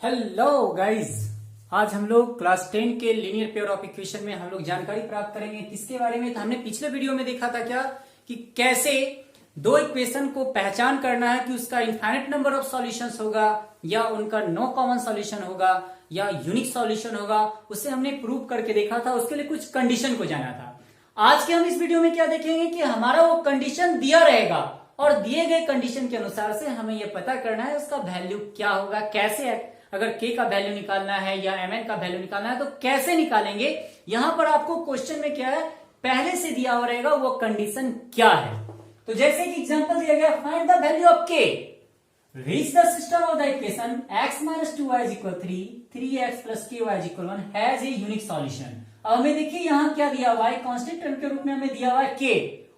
Hello guys, आज हम लोग क्लास 10 के लीनियर पेयर ऑफ इक्वेशन में हम लोग जानकारी प्राप्त करेंगे। किसके बारे में? तो हमने पिछले वीडियो में देखा था क्या कि कैसे दो इक्वेशन को पहचान करना है कि उसका इनफाइनाइट नंबर ऑफ सॉल्यूशंस होगा या उनका नो कॉमन सॉल्यूशन होगा या यूनिक सॉल्यूशन होगा। उसे हमने प्रूव करके देखा था, उसके लिए कुछ कंडीशन को जाना था। आज के हम इस वीडियो में क्या देखेंगे कि हमारा वो कंडीशन दिया रहेगा और दिए गए कंडीशन के अनुसार से हमें यह पता करना है उसका वैल्यू क्या होगा, कैसे अगर k का वैल्यू निकालना है या mn का वैल्यू निकालना है तो कैसे निकालेंगे। यहां पर आपको क्वेश्चन में क्या है, पहले से दिया हुआ रहेगा वो कंडीशन क्या है। तो जैसे कि एग्जांपल दिया गया, find the value of k, reach the system of the equation x - 2y = 3, 3x + ky = 1 has a unique solution. अब हमें देखिए यहां क्या दिया हुआ है, कांस्टेंट टर्म के रूप में हमें दिया हुआ है k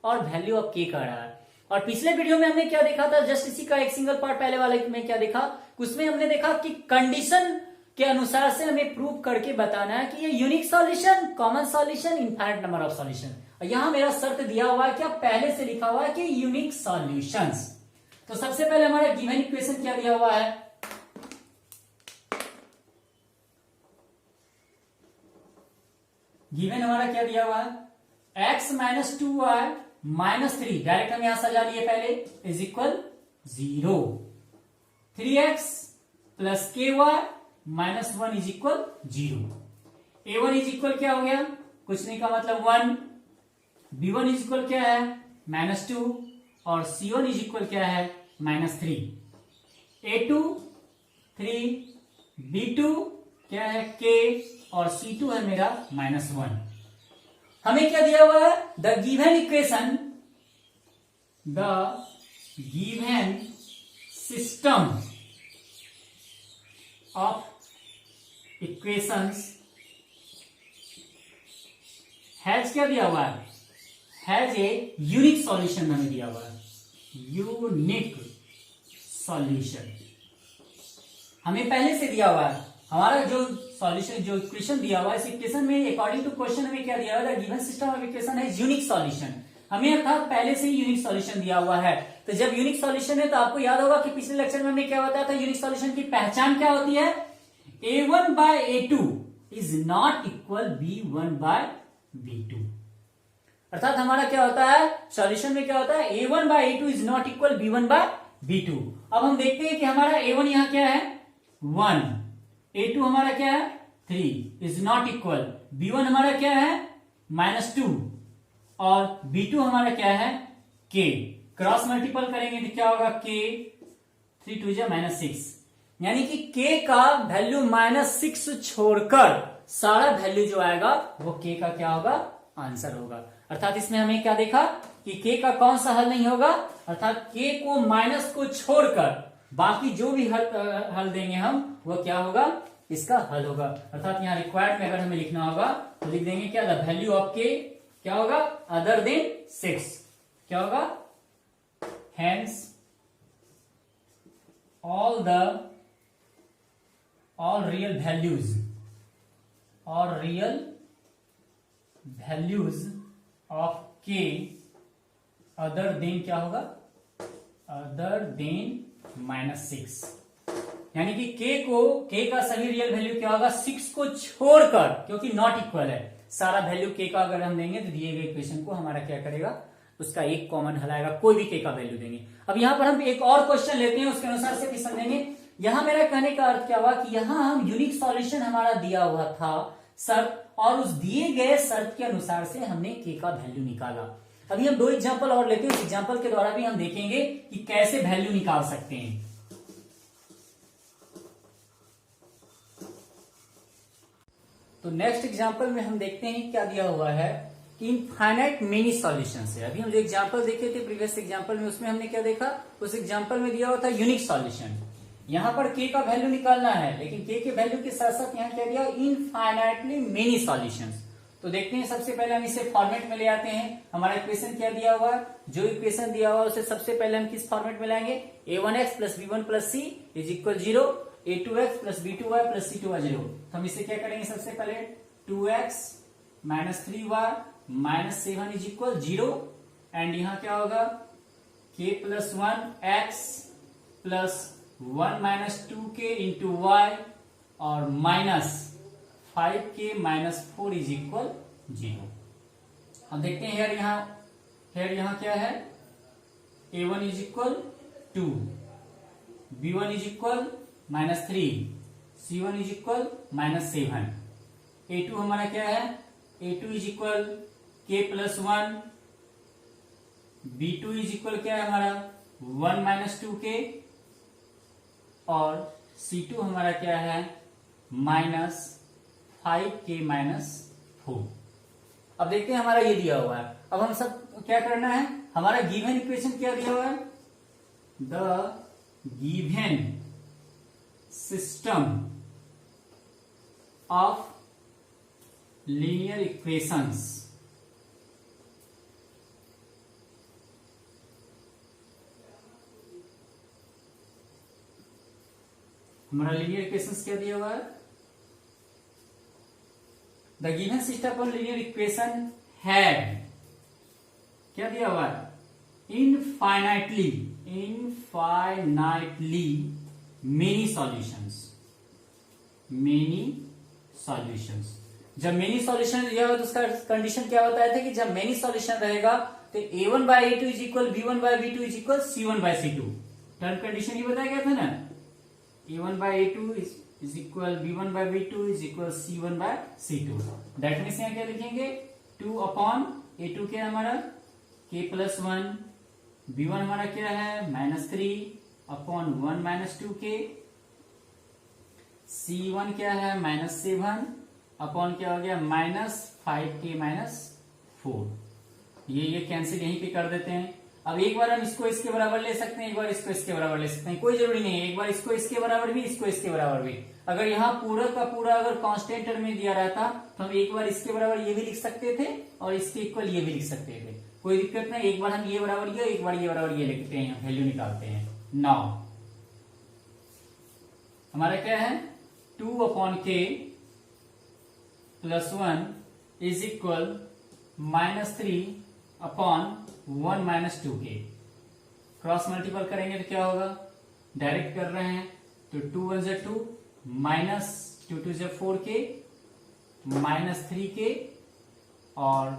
और वैल्यू ऑफ k का रहा है। और पिछले वीडियो में हमने क्या देखा था, जस्ट इसी का एक सिंगल पार्ट पहले वाले में क्या देखा, उसमें हमने देखा कि कंडीशन के अनुसार से हमें प्रूव करके बताना है कि ये unique solution, common solution, infinite number of solution. और यहां मेरा शर्त दिया हुआ है, क्या पहले से लिखा हुआ है कि यूनिक सॉल्यूशंस। तो सबसे पहले हमारा गिवन इक्वेशन क्या दिया हुआ है, गिवन हमारा क्या दिया हुआ है, x - 2y - 3, डायरेक्ट हम यहां सजा लिए पहले, is equal 0, 3x + ky - 1 is equal 0। a1 is equal क्या हो गया, कुछ नहीं का मतलब 1, b1 इज इक्वल क्या है -2 और c1 इज इक्वल क्या है -3, a2 3, b2 क्या है k और c2 है मेरा -1। हमें क्या दिया हुआ है, the given equation, the given system of equations has क्या दिया हुआ है, हैज ए यूनिक सॉल्यूशन हमें दिया हुआ है, यूनिक सॉल्यूशन हमें पहले से दिया हुआ है। हमारा जो सॉल्यूशन, जो इक्वेशन दिया हुआ है, इस इक्वेशन में अकॉर्डिंग टू क्वेश्चन हमें क्या दिया हुआ है, the given system of equation है यूनिक सॉल्यूशन। हमें अर्थात पहले से ही यूनिक सॉल्यूशन दिया हुआ है। तो जब यूनिक सॉल्यूशन है तो आपको याद होगा कि पिछले लेक्चर में हमने क्या बताया था, यूनिक सॉल्यूशन की पहचान क्या होती है, a1/a2 is not equal b1/b2। अर्थात हमारा क्या होता है, सॉल्यूशन में क्या होता है, a1/a2 is not equal b1/b2। अब हम देखते हैं कि हमारा a1 यहां क्या है 1, a2 हमारा क्या है 3 इज नॉट इक्वल, b1 हमारा क्या है -2 और b2 हमारा क्या है k। क्रॉस मल्टीपल करेंगे तो क्या होगा, k 3 2 -6, यानी कि k का वैल्यू -6 छोड़कर सारा वैल्यू जो आएगा वो k का क्या होगा, आंसर होगा। अर्थात इसमें हमें क्या देखा कि k का कौन सा हल नहीं होगा, अर्थात k को माइनस को छोड़कर बाकी जो भी हल देंगे हम वो क्या होगा, इसका हल होगा। अर्थात यहाँ रिक्वायर्ड में अगर हमें लिखना होगा तो लिख देंगे क्या, द वैल्यू ऑफ k क्या होगा, अदर देन 6 क्या होगा, hence all real values of k other than क्या होगा, other than -6, यानी कि k का सभी रियल वैल्यू क्या होगा, 6 को छोड़कर, क्योंकि नॉट इक्वल है, सारा वैल्यू k का अगर हम देंगे तो दिए गए इक्वेशन को हमारा क्या करेगा, उसका एक कॉमन हल आएगा, कोई भी k का वैल्यू देंगे। अब यहां पर हम एक और क्वेश्चन लेते हैं, उसके अनुसार से भी समझेंगे। यहां मेरा कहने का अर्थ क्या हुआ कि यहां हम यूनिक सॉल्यूशन हमारा दिया हुआ था शर्त, और उस दिए गए शर्त के अनुसार से हमने k का वैल्यू निकाला। अभी हम दो एग्जांपल और लेते हैं, उस एग्जांपल के द्वारा भी हम देखेंगे कि कैसे वैल्यू निकाल सकते हैं। तो नेक्स्ट एग्जांपल में हम देखते हैं क्या दिया हुआ है कि इनफाइनाइट मेनी सॉल्यूशंस है। अभी हम जो एग्जांपल देखे थे प्रीवियस एग्जांपल में, उसमें हमने क्या देखा, उस एग्जांपल में दिया हुआ था यूनिक सॉल्यूशन। यहां पर k का वैल्यू निकालना है, लेकिन k के वैल्यू के साथ साथ यहां क्या दिया, इनफाइनाइटली मेनी सॉल्यूशंस। तो देखते हैं, सबसे पहले हम इसे फॉर्मेट में ले आते हैं। हमारा इक्वेशन क्या दिया हुआ है, जो इक्वेशन दिया हुआ है उसे सबसे पहले हम किस फॉर्मेट में लाएंगे, a1x + b1 + c = 0, a2x + b2y + c2y 0। हम इसे क्या करेंगे, सबसे पहले 2x - 3y - 7 = 0, एंड यहां क्या होगा, k + 1 x + 1 - 2k × y और minus 5k minus 4 is equal 0। अब देखते हैं यहाँ क्या है, a1 is equal 2, b1 is equal -3, c1 is equal -7, a2 हमारा क्या है, a2 is equal k plus 1, b2 is equal क्या है हमारा 1 माइनस 2k, और c2 हमारा क्या है -5k माइनस 4। अब देखते हैं हमारा ये दिया हुआ है। अब हम सब क्या करना है, हमारा गिवन इक्वेशन क्या दिया हुआ है, the given system of linear equations हमारा लीनियर इक्वेशंस क्या दिया हुआ है, the given system of linear equation had क्या दिया हुआ है, इनफाइनाइटली मेनी सॉल्यूशंस। जब मेनी सॉल्यूशन दिया हुआ तो उसका कंडीशन क्या बताया था कि जब मेनी सॉल्यूशन रहेगा तो a1 by a2 is equal b1 by b2 is equal c1 by c2। Term condition ये बताया गया था ना, a1 by a2 is equal b1 by b2 is equal c1 by c2। That means यहाँ क्या लिखेंगे, 2 अपॉन a2 क्या है हमारा k प्लस 1, b1 हमारा क्या है -3 अपॉन 1 माइनस 2k, c1 क्या है -7 अपॉन क्या हो गया -5k माइनस 4। ये कैंसिल यहीं पे कर देते हैं। अब एक बार हम इसको इसके बराबर ले सकते हैं, एक बार इसको इसके बराबर ले सकते हैं, कोई जरूरी नहीं है एक बार इसको इसके बराबर भी, इसको इसके बराबर भी। अगर यहाँ पूरा का पूरा अगर कांस्टेंट टर्म में दिया रहता तो हम एक बार इसके बराबर ये भी लिख सकते थे और इसके इक्वल ये भी लिख सकते थे, कोई दिक्कत नहीं। एक बार हम ये बराबर ये, एक बार ये बराबर ये लिखते हैं, वैल्यू निकालते हैं। 9 हमारा क्या है 2 upon k plus 1 is equal -3 upon 1 minus 2k। Cross multiple करेंगे तो क्या होगा, डायरेक्ट कर रहे हैं तो 2 1 = 2 माइनस 2 2 = 4k -3k और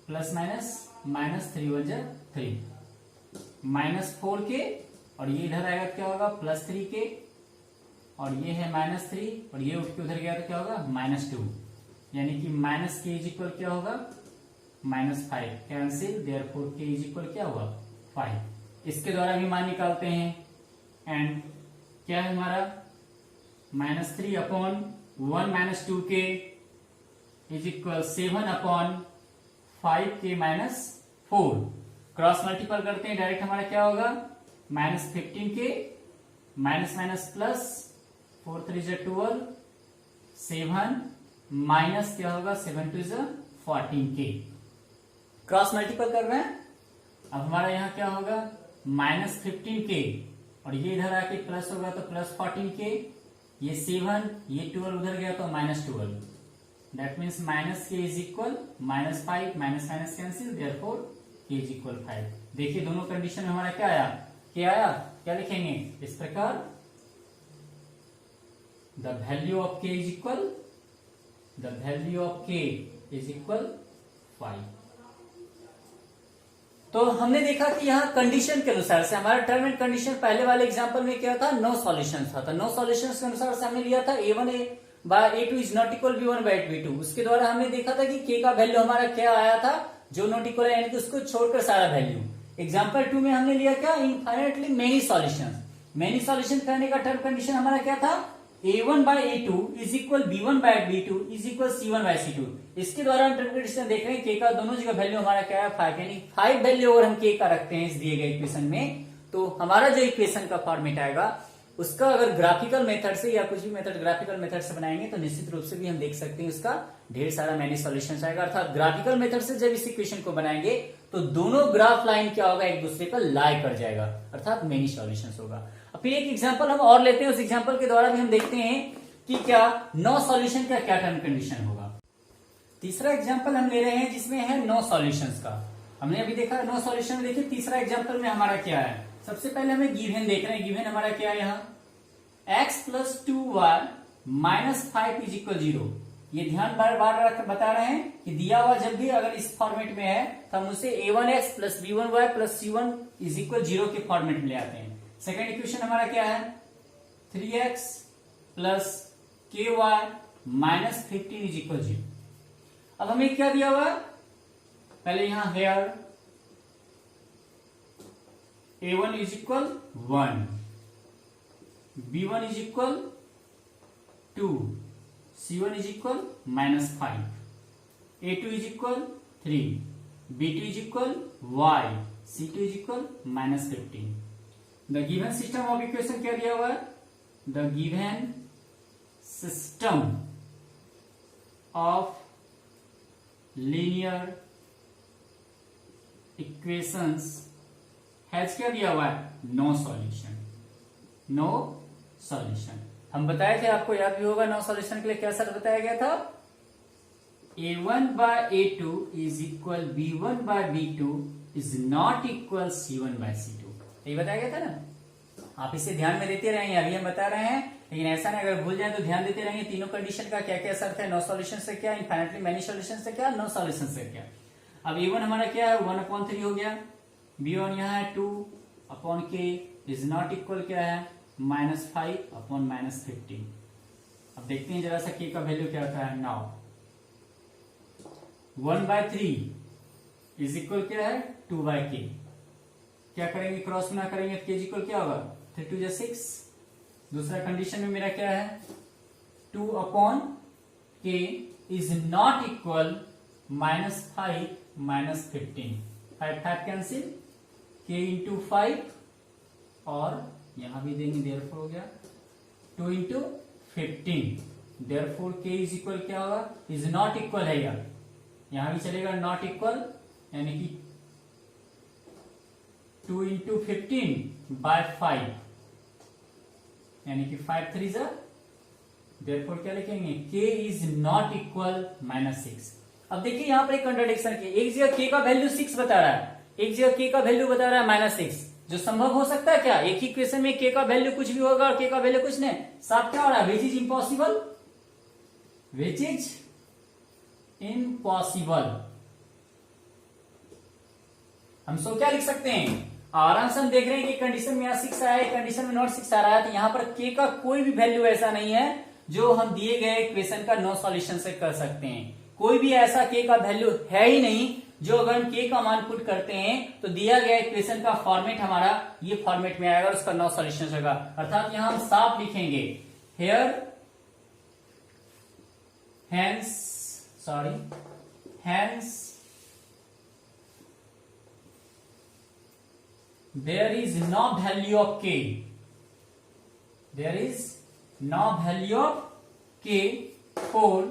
प्लस माइनस -3 1 = 3 -4k और ये इधर आएगा तो क्या होगा +3k और ये है -3 और ये उठ के उधर गया तो क्या होगा -2, यानी कि -k इज इक्वल क्या होगा -5 cancel, therefore k is equal क्या हुआ 5। इसके द्वारा भी मान निकालते हैं एंड क्या है हमारा -3 upon 1 minus 2k is equal 7 upon 5k minus 4। Cross multiple करते हैं डायरेक्ट हमारा क्या होगा -15k माइनस प्लस 4 3 = 12 7 माइनस क्या होगा 7 2 = 14k। क्रॉस मल्टीपल कर रहे हैं। अब हमारा यहाँ क्या होगा -15k और ये इधर आके प्लस होगा तो +14k, ये 7 ये 12 उधर गया तो -12। That means -k is equal -5 minus minus cancel, therefore k is equal 5। देखिए दोनों कंडीशन में हमारा क्या आया, क्या लिखेंगे इस प्रकार, the value of k is equal 5। तो हमने देखा कि यहाँ कंडीशन के अनुसार से हमारा टर्म एंड कंडीशन पहले वाले एग्जांपल में क्या था, नो सॉल्यूशन था। तो नो सॉल्यूशन के अनुसार से हमने लिया था a1 by a2 is not equal b1 by b2। उसके द्वारा हमने देखा था कि k का वैल्यू हमारा क्या आया था, जो नॉट इक्वल है यानी कि उसको छोड़कर सारा वैल्यू। एग्जाम्पल 2 में हमने लिया क्या, infinitely many solution. Many solution करने का टर्म कंडीशन हमारा क्या था, a1 by a2 is equal b1 by b2 is equal c1 by c2। इसके द्वारा हम टर्म कंडीशन देख रहे हैं k का दोनों जगह वैल्यू हमारा क्या है 5, यानी 5 वैल्यू और हम k का रखते हैं इस दिए गए इक्वेशन में, तो हमारा जो इक्वेशन का फॉर्मेट आएगा उसका अगर ग्राफिकल मेथड से या कुछ भी मेथड ग्राफिकल मेथड से बनाएंगे तो निश्चित रूप से भी हम देख सकते हैं उसका ढेर सारा मैनी सॉल्यूशन आएगा। अर्थात ग्राफिकल मेथड से जब इस इक्वेशन को बनाएंगे तो दोनों ग्राफ लाइन क्या होगा, एक दूसरे पर लाई कर जाएगा, अर्थात मेनी सॉल्यूशंस होगा। अब फिर एक एग्जांपल हम और लेते हैं, उस एग्जांपल के द्वारा भी हम देखते हैं कि क्या नो सॉल्यूशन का क्या टर्म कंडीशन होगा। तीसरा एग्जांपल हम ले रहे हैं जिसमें है नो सॉल्यूशंस का। हमने अभी देखा नो सॉल्यूशन में, देखिए तीसरा एग्जांपल में हमारा क्या है। सबसे पहले हमें गिवन देख रहे हैं, गिवन हमारा क्या है यहाँ x + 2y -5 इज इक्वल 0। ये ध्यान बार बार बता रहे हैं कि दिया हुआ जब भी अगर इस फॉर्मेट में है तो हम उसे a1x plus b1y plus c1 is equal 0 के फॉर्मेट में ले आते हैं। सेकेंड इक्वेशन हमारा क्या है, 3x plus ky minus 15 is equal 0। अब हमें क्या दिया हुआ, पहले यहां here a1 is equal 1, b1 is equal 2, c1 is equal -5, a2 is equal 3, b2 is equal y, c2 is equal -15। The given system of equation क्या दिया हुआ है, the given system of linear equations has क्या दिया हुआ है, no solution, no solution. हम बताए थे, आपको याद भी होगा, नो सॉल्यूशन के लिए क्या शर्त बताया गया था, a1 by a2 is equal b1 by b2 is not equal c1 by c2। यही बताया गया था ना। आप इसे ध्यान में देते रहेंगे, अभी हम बता रहे हैं, लेकिन ऐसा नहीं, अगर भूल जाए तो ध्यान देते रहेंगे। तीनों कंडीशन का क्या क्या शर्त है, नो सॉल्यूशन से क्या, इनफाइनाइटली मेनी सॉल्यूशन से क्या, नो सॉल्यूशन से क्या। अब a1 हमारा क्या है, 1/3 हो गया, b1 यहाँ है 2/k इज नॉट इक्वल क्या है, -5/-15। अब देखते हैं जरा सा k का वैल्यू क्या होता है। नाउ 1/3 इज इक्वल क्या है, 2/k। क्या करेंगे, क्रॉस गुना करेंगे तो k इज इक्वल क्या होगा, 3 2 6। दूसरा कंडीशन में मेरा क्या है, 2/k is not equal -5/-15। 5 cancel, k into 5 और यहां भी देंगे, देयरफॉर हो गया 2 into 15, therefore k is equal क्या होगा, इज नॉट इक्वल है यार, यहां भी चलेगा नॉट इक्वल, यानी कि 2 इंटू 15/5, यानी कि 5 3 जा, देयरफॉर क्या लिखेंगे, k इज नॉट इक्वल -6। अब देखिए यहां पर एक कंट्राडिक्शन की, एक जगह k का वैल्यू 6 बता रहा है, एक जगह k का वैल्यू बता रहा है -6। जो संभव हो सकता है क्या, एक ही इक्वेशन में k का वैल्यू कुछ भी होगा और k का वैल्यू कुछ नहीं, साफ क्या हो रहा है, which is impossible, which is impossible. हम सो क्या लिख सकते हैं, आराम से हम देख रहे हैं कि कंडीशन में यहाँ 6 आया है, कंडीशन में नॉट 6 आ रहा है, तो यहाँ पर k का कोई भी वैल्यू ऐसा नहीं है जो हम दिए गए इक्वेशन का नो सॉल्यूशन से कर सकते हैं। कोई भी ऐसा k का वैल्यू है ही नहीं जो अगर हम k का मान पुट करते हैं तो दिया गया इक्वेशन का फॉर्मेट हमारा ये फॉर्मेट में आएगा और उसका नो सॉल्यूशन होगा। अर्थात यहां हम साफ लिखेंगे, hence there is no value of k, there is no value of k for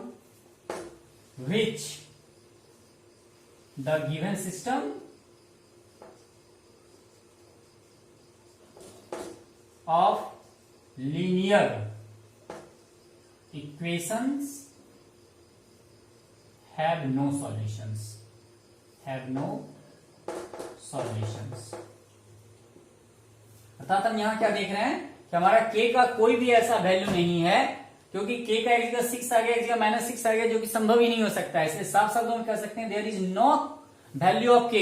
which the given system of linear equations have no solutions, have no solutions। अर्थात हम यहां क्या देख रहे हैं कि हमारा k का कोई भी ऐसा वैल्यू नहीं है, क्योंकि k का एक जगह 6 आ गया, एक जगह -6 आ गया, जो कि संभव ही नहीं हो सकता है। इसलिए साफ शब्दों में कह सकते हैं there is no value of k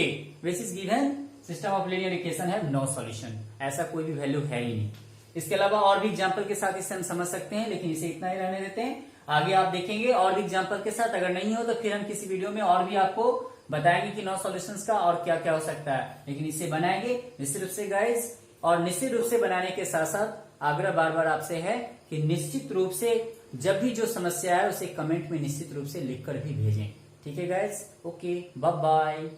which is given system of linear equation have no solution. ऐसा कोई भी वैल्यू है ही नहीं। इसके अलावा और भी एग्जांपल के साथ इसे हम समझ सकते हैं, लेकिन इसे इतना ही रहने देते हैं। आगे आप देखेंगे और भी एग्जांपल के साथ, अगर नहीं हो तो फिर हम किसी वीडियो में और भी आपको बताएंगे कि नो सॉल्यूशंस का और क्या क्या हो सकता है, लेकिन इसे बनाएंगे निश्चित रूप से गाइज। और निश्चित रूप से बनाने के साथ साथ आग्रह बार बार आपसे है कि निश्चित रूप से जब भी जो समस्या है उसे कमेंट में निश्चित रूप से लिखकर भी भेजें। ठीक है गाइज, ओके, बाय बाय।